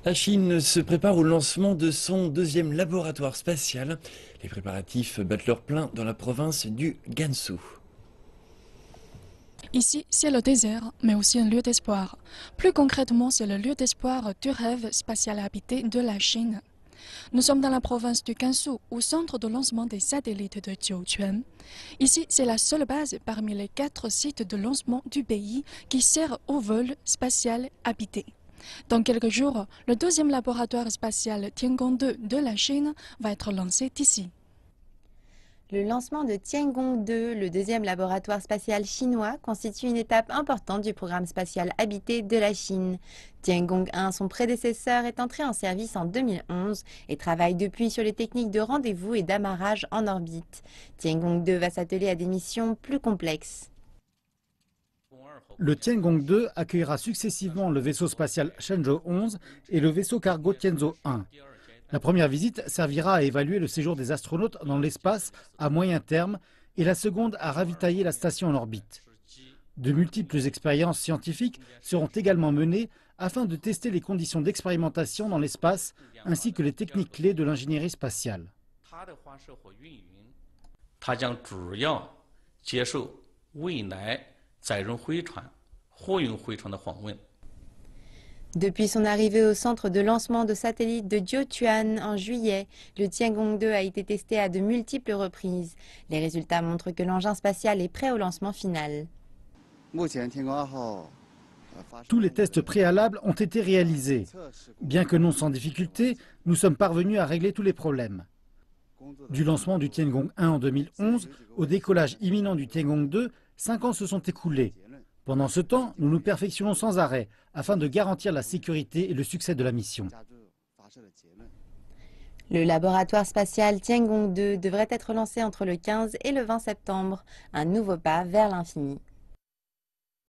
La Chine se prépare au lancement de son deuxième laboratoire spatial. Les préparatifs battent leur plein dans la province du Gansu. Ici, c'est le désert, mais aussi un lieu d'espoir. Plus concrètement, c'est le lieu d'espoir du rêve spatial habité de la Chine. Nous sommes dans la province du Gansu, au centre de lancement des satellites de Jiuquan. Ici, c'est la seule base parmi les 4 sites de lancement du pays qui sert au vol spatial habité. Dans quelques jours, le deuxième laboratoire spatial Tiangong-2 de la Chine va être lancé ici. Le lancement de Tiangong-2, le deuxième laboratoire spatial chinois, constitue une étape importante du programme spatial habité de la Chine. Tiangong-1, son prédécesseur, est entré en service en 2011 et travaille depuis sur les techniques de rendez-vous et d'amarrage en orbite. Tiangong-2 va s'atteler à des missions plus complexes. Le Tiangong-2 accueillera successivement le vaisseau spatial Shenzhou 11 et le vaisseau cargo Tianzhou 1. La première visite servira à évaluer le séjour des astronautes dans l'espace à moyen terme et la seconde à ravitailler la station en orbite. De multiples expériences scientifiques seront également menées afin de tester les conditions d'expérimentation dans l'espace ainsi que les techniques clés de l'ingénierie spatiale. Depuis son arrivée au centre de lancement de satellites de Jiuquan en juillet, le Tiangong-2 a été testé à de multiples reprises. Les résultats montrent que l'engin spatial est prêt au lancement final. Tous les tests préalables ont été réalisés. Bien que non sans difficulté, nous sommes parvenus à régler tous les problèmes. Du lancement du Tiangong 1 en 2011 au décollage imminent du Tiangong 2, 5 ans se sont écoulés. Pendant ce temps, nous nous perfectionnons sans arrêt afin de garantir la sécurité et le succès de la mission. Le laboratoire spatial Tiangong 2 devrait être lancé entre le 15 et le 20 septembre, un nouveau pas vers l'infini.